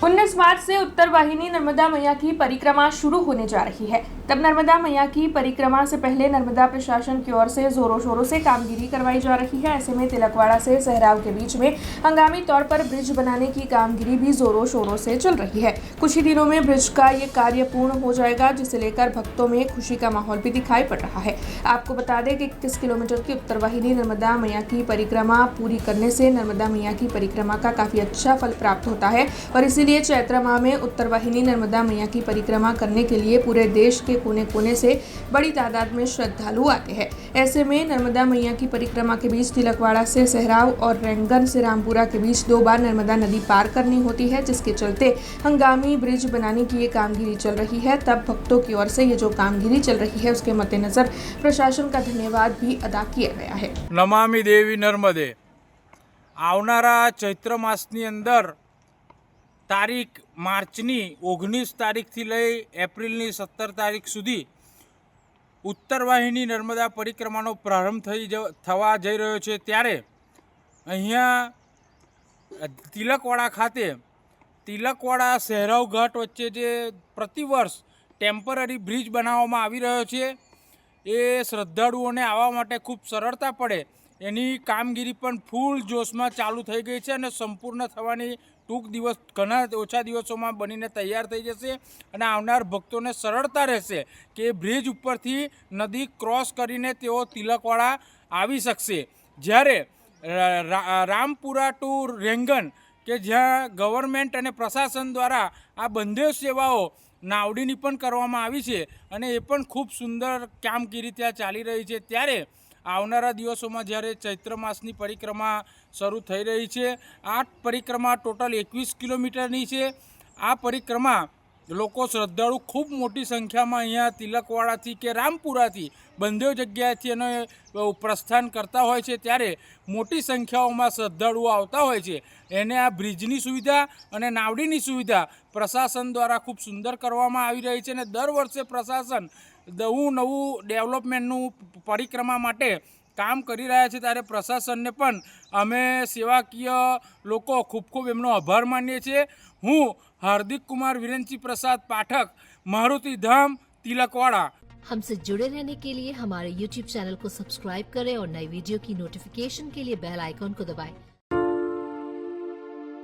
19 मार्च से उत्तर वाहिनी नर्मदा मैया की परिक्रमा शुरू होने जा रही है। तब नर्मदा मैया की परिक्रमा से पहले नर्मदा प्रशासन की ओर से जोरों शोरों से कामगिरी करवाई जा रही है। ऐसे में तिलकवाड़ा से सहराव के बीच में हंगामी तौर पर ब्रिज बनाने की कामगिरी भी जोरों शोरों से चल रही है। कुछ ही दिनों में ब्रिज का ये कार्य पूर्ण हो जाएगा, जिसे लेकर भक्तों में खुशी का माहौल भी दिखाई पड़ रहा है। आपको बता दें कि 21 किलोमीटर की उत्तर वाहिनी नर्मदा मैया की परिक्रमा पूरी करने से नर्मदा मैया की परिक्रमा का काफी अच्छा फल प्राप्त होता है और इसीलिए चैत्र माह में उत्तर वाहिनी नर्मदा मैया की परिक्रमा करने के लिए पूरे देश के कोने कोने से बड़ी तादाद में श्रद्धालु आते हैं। ऐसे में नर्मदा मैया की परिक्रमा के बीच तिलकवाड़ा से सहराव और रेंगन से रामपुरा के बीच 2 बार नर्मदा नदी पार करनी होती है, जिसके चलते हंगामी ब्रिज बनाने की ये कामगिरी चल रही है। तब भक्तों की ओर से ये जो कामगिरी चल रही है उसके मद्देनजर प्रशासन का धन्यवाद भी अदा किया गया है। नमामि देवी नर्मदे आवनारा चैत्र मासनी अंदर तारीख मार्चनी 19 तारीखથી લઈ એપ્રિલની 17 તારીખ સુધી ઉત્તર વાહિની નર્મદા પરિક્રમાનો પ્રારંભ થવા જઈ રહ્યો છે। ત્યારે અહીંયા તિલકવાડા ખાતે તિલકવાડા સહેરાવ ઘાટ વચ્ચે જે પ્રતિવર્ષ ટેમ્પરરી બ્રિજ બનાવવામાં આવી રહ્યો છે, એ શ્રદ્ધાળુઓને આવવા માટે ખૂબ સરળતા પડે એની કામગીરી પણ ફૂલ જોશમાં ચાલુ થઈ ગઈ છે અને સંપૂર્ણ થવાની ટૂંક દિવસ ઘણા ઓછા દિવસોમાં બનીને તૈયાર થઈ જશે અને આવનાર ભક્તોને સરળતા રહેશે કે બ્રિજ ઉપરથી નદી ક્રોસ કરીને તેઓ તિલકવાડા આવી શકશે। જ્યારે રામપુરા ટુ રેંગન કે જ્યાં ગવર્મેન્ટ અને પ્રશાસન દ્વારા આ બંને સેવાઓ નાવડીની પણ કરવામાં આવી છે અને એ પણ ખૂબ સુંદર કામગીરી ત્યાં ચાલી રહી છે। ત્યારે આવનારા દિવસોમાં જ્યારે ચૈત્ર માસની પરિક્રમા શરૂ થઈ રહી છે, આ પરિક્રમા ટોટલ 21 કિલોમીટરની છે। આ પરિક્રમા લોકો શ્રદ્ધાળુ ખૂબ મોટી સંખ્યામાં અહીંયા તિલકવાડાથી કે રામપુરાથી બંને જગ્યાએથી એનો પ્રસ્થાન કરતા હોય છે। ત્યારે મોટી સંખ્યાઓમાં શ્રદ્ધાળુઓ આવતા હોય છે। એને આ બ્રિજની સુવિધા અને નાવડીની સુવિધા પ્રશાસન દ્વારા ખૂબ સુંદર કરવામાં આવી રહી છે અને દર વર્ષે પ્રશાસન નવું ડેવલપમેન્ટનું પરિક્રમા માટે કામ કરી રહ્યા છે। ત્યારે પ્રશાસનને પણ અમે સેવાકીય લોકો ખૂબ ખૂબ એમનો આભાર માનીએ છીએ। હું हार्दिक कुमार वीरेंद्र प्रसाद पाठक, मारुति धाम, तिलकवाड़ा। हमसे जुड़े रहने के लिए हमारे YouTube चैनल को सब्सक्राइब करें और नई वीडियो की नोटिफिकेशन के लिए बेल आइकॉन को दबाएं।